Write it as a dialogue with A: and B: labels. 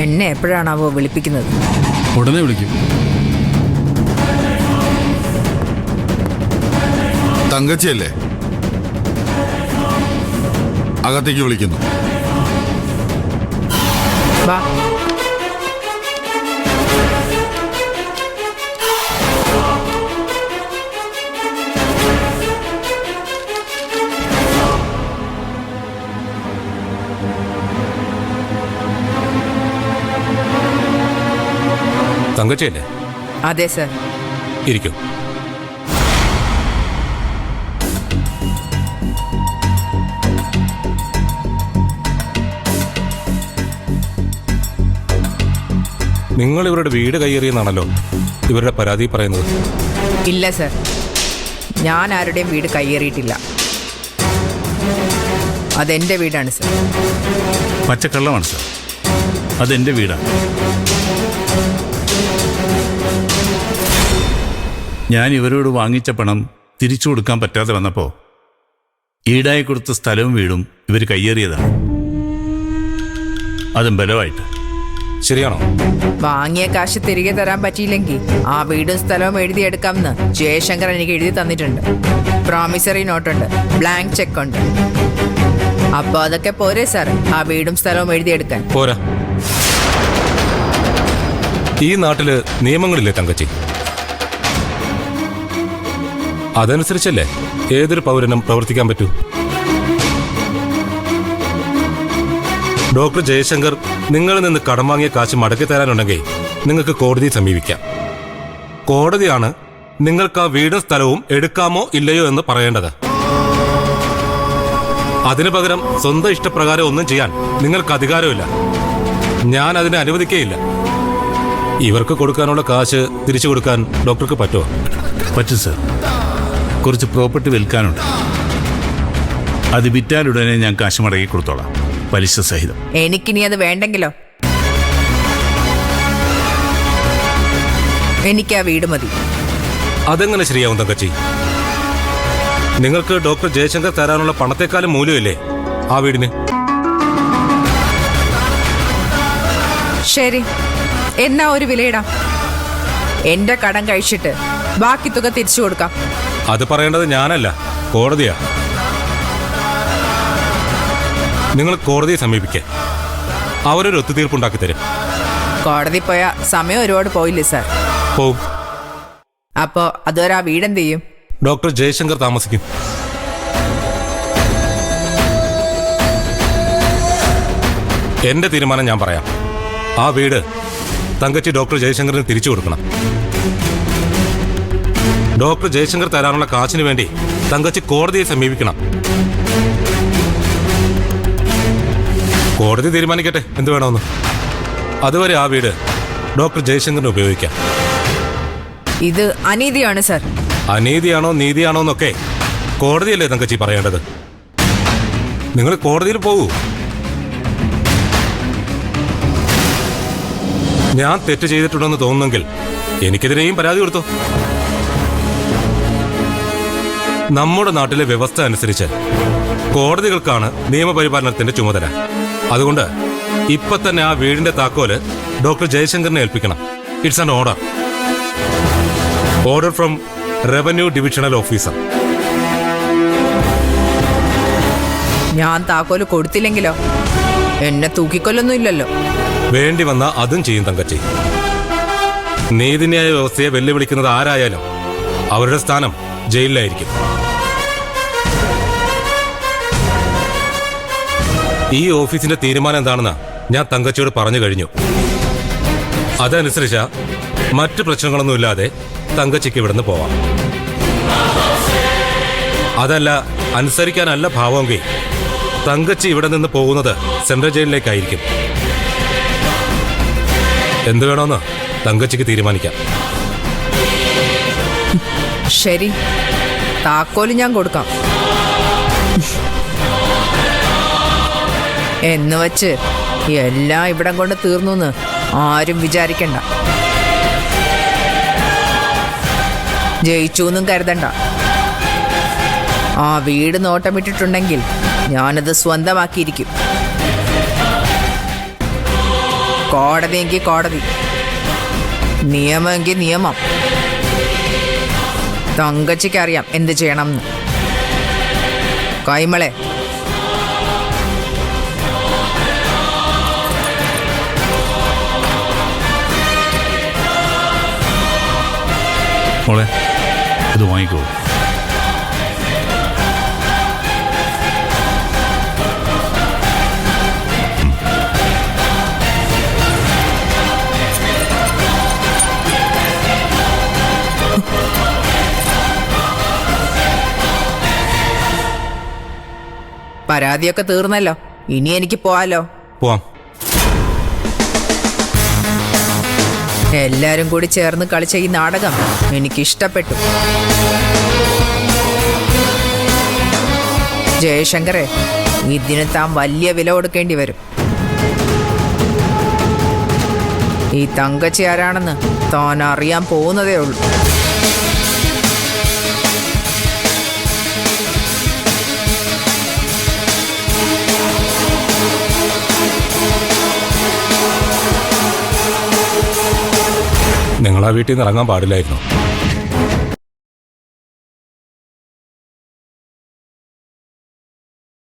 A: എന്നെ എപ്പോഴാണാവോ വിളിപ്പിക്കുന്നത്?
B: ഉടനെ വിളിക്കും.
C: തങ്കച്ചിയല്ലേ? അകത്തേക്ക് വിളിക്കുന്നു.
A: വാ.
D: തങ്കച്ചിയല്ലേ?
A: അതെ സർ.
D: ഇരിക്കും. നിങ്ങൾ ഇവരുടെ വീട് കയ്യേറിയെന്നാണല്ലോ ഇവരുടെ പരാതി പറയുന്നത്.
A: ഇല്ല സർ, ഞാൻ ആരുടെയും വീട് കയ്യേറിയിട്ടില്ല. അതെന്റെ വീടാണ് സർ.
B: പച്ചക്കള്ളമാണ് സർ, അതെൻ്റെ വീടാണ്. ഞാൻ ഇവരോട് വാങ്ങിച്ച പണം തിരിച്ചു കൊടുക്കാൻ പറ്റാതെ വന്നപ്പോൾ ഈടായി കൊടുത്ത സ്ഥലവും വീടും ഇവർ കയ്യേറിയതാണ്. അതും ബലമായിട്ട്.
D: ശരിയാണോ?
A: വാങ്ങിയ കാശ് തിരികെ തരാൻ പറ്റിയില്ലെങ്കിൽ ആ വീടും സ്ഥലവും എഴുതിയെടുക്കാമെന്ന് ജയശങ്കർ എനിക്ക് എഴുതി തന്നിട്ടുണ്ട്. പ്രോമിസറി നോട്ടുണ്ട്, ബ്ലാങ്ക് ചെക്ക് ഉണ്ട്. അപ്പൊ അതൊക്കെ പോരെ സാർ ആ വീടും സ്ഥലവും എഴുതിയെടുക്കാൻ?
D: പോരാ. ഈ നാട്ടില് നിയമങ്ങളില്ലേ തങ്കച്ചി? അതനുസരിച്ചല്ലേ ഏതൊരു പൗരനും പ്രവർത്തിക്കാൻ പറ്റൂ. ഡോക്ടർ ജയശങ്കർ നിങ്ങളിൽ നിന്ന് കടം വാങ്ങിയ കാശ് മടക്കി തരാനുണ്ടെങ്കിൽ നിങ്ങൾക്ക് കോടതിയെ സമീപിക്കാം. കോടതിയാണ് നിങ്ങൾക്ക് ആ വീടും സ്ഥലവും എടുക്കാമോ ഇല്ലയോ എന്ന് പറയേണ്ടത്. അതിനു പകരം സ്വന്തം ഇഷ്ടപ്രകാരം ഒന്നും ചെയ്യാൻ നിങ്ങൾക്ക് അധികാരമില്ല. ഞാൻ അതിനെ അനുവദിക്കുകയില്ല. ഇവർക്ക് കൊടുക്കാനുള്ള കാശ് തിരിച്ചു കൊടുക്കാൻ ഡോക്ടർക്ക് പറ്റുമോ?
B: പറ്റും സർ. കുറച്ച് പ്രോപ്പർട്ടി വിൽക്കാനുണ്ട്. അത് വിറ്റാലുടനെ ഞാൻ കാശ് മടക്കി കൊടുത്തോളാം, പലിശ സഹിതം.
A: എനിക്കിനി അത് വേണ്ടെങ്കിലോ? എനിക്ക് ആ വീട് മതി.
D: അതെങ്ങനെ ശരിയാവും തങ്കച്ചി? നിങ്ങൾക്ക് ഡോക്ടർ ജയശങ്കർ തരാനുള്ള പണത്തെക്കാളും മൂല്യമില്ലേ ആ വീടിന്?
A: ശരി, എന്നാ ഒരു വിലയിടാം. എന്റെ കടം കഴിച്ചിട്ട് ബാക്കി തുക തിരിച്ചു കൊടുക്കാം.
D: അത് പറയേണ്ടത് ഞാനല്ല, കോടതിയാ. നിങ്ങൾ കോടതിയെ സമീപിക്കുക. അവരൊരു ഒത്തുതീർപ്പുണ്ടാക്കി തരും.
A: കോടതി പോയ സമയം ഒരുപാട് പോയില്ലേ സാർ?
D: പോവും.
A: അപ്പോ അതുവരെ ആ വീടെന്ത് ചെയ്യും?
D: ഡോക്ടർ ജയശങ്കർ താമസിക്കും. എന്റെ തീരുമാനം ഞാൻ പറയാം. ആ വീട് തങ്കച്ചി ഡോക്ടർ ജയശങ്കറിന് തിരിച്ചു കൊടുക്കണം. ഡോക്ടർ ജയശങ്കർ തരാനുള്ള കാശിന് വേണ്ടി തങ്കച്ചി കോടതിയെ സമീപിക്കണം. കോടതി തീരുമാനിക്കട്ടെ എന്ത് വേണമെന്ന്. അതുവരെ ആ വീട് ഡോക്ടർ ജയശങ്കറിന് ഉപയോഗിക്കാം.
A: ഇത് അനീതിയാണ് സാർ.
D: അനീതിയാണോ നീതിയാണോ എന്നൊക്കെ കോടതിയല്ലേ തങ്കച്ചി പറയേണ്ടത്. നിങ്ങൾ കോടതിയിൽ പോകൂ. ഞാൻ തെറ്റ് ചെയ്തിട്ടുണ്ടെന്ന് തോന്നുന്നെങ്കിൽ എനിക്കെതിരെയും പരാതി കൊടുത്തു. നമ്മുടെ നാട്ടിലെ വ്യവസ്ഥ അനുസരിച്ച് കോടതികൾക്കാണ് നിയമപരിപാലനത്തിന്റെ ചുമതല. അതുകൊണ്ട് ഇപ്പൊ തന്നെ ആ വീടിന്റെ താക്കോല് ഡോക്ടർ ജയശങ്കറിനെ ഏൽപ്പിക്കണം. It's an order. Order from revenue divisional officer.
A: ഞാൻ താക്കോല് കൊടുത്തില്ലെങ്കിലോ? എന്നെ തൂക്കിക്കൊല്ലൊന്നും ഇല്ലല്ലോ.
D: വേണ്ടി വന്ന അതും ചെയ്യും തങ്കച്ചി. നീതിന്യായ വ്യവസ്ഥയെ വെല്ലുവിളിക്കുന്നത് ആരായാലും അവരുടെ സ്ഥാനം ജയിലിലായിരിക്കും. ഈ ഓഫീസിന്റെ തീരുമാനം എന്താണെന്ന് ഞാൻ തങ്കച്ചിയോട് പറഞ്ഞു കഴിഞ്ഞു. അതനുസരിച്ച് മറ്റു പ്രശ്നങ്ങളൊന്നുമില്ലാതെ തങ്കച്ചിക്ക് ഇവിടുന്ന് പോവാം. അതല്ല, അനുസരിക്കാനല്ല ഭാവമെങ്കിൽ തങ്കച്ചി ഇവിടെ നിന്ന് പോകുന്നത് സെൻട്രൽ ജയിലിലേക്കായിരിക്കും. എന്ത് വേണമെന്ന് തങ്കച്ചിക്ക് തീരുമാനിക്കാം.
A: ശരി, താക്കോല് ഞാൻ കൊടുക്കാം. എന്ന് വച്ച് എല്ലാം ഇവിടം കൊണ്ട് തീർന്നു ആരും വിചാരിക്കണ്ട. ജയിച്ചു എന്നും കരുതണ്ട. ആ വീട് നോട്ടമിട്ടിട്ടുണ്ടെങ്കിൽ ഞാനത് സ്വന്തമാക്കിയിരിക്കും. കോടതിയെങ്കിൽ കോടതി, നിയമമെങ്കിൽ നിയമം. തങ്കച്ചിക്കറിയാം എന്ത് ചെയ്യണമെന്ന്. കൈമളെ,
B: മോളെ ഇത് വാങ്ങിക്കോ.
A: പരാതിയൊക്കെ തീർന്നല്ലോ, ഇനി എനിക്ക് പോവാലോ.
D: പോവാം.
A: എല്ലാരും കൂടി ചേർന്ന് കളിച്ച ഈ നാടകം എനിക്കിഷ്ടപ്പെട്ടു. ജയശങ്കറെ, ഇതിന് താൻ വലിയ വില കൊടുക്കേണ്ടി വരും. ഈ തങ്കച്ചി ആരാണെന്ന് താൻ അറിയാൻ പോകുന്നതേ ഉള്ളൂ.
D: നിങ്ങൾ ആ വീട്ടിൽ നിന്ന് ഇറങ്ങാൻ പാടില്ലായിരുന്നു.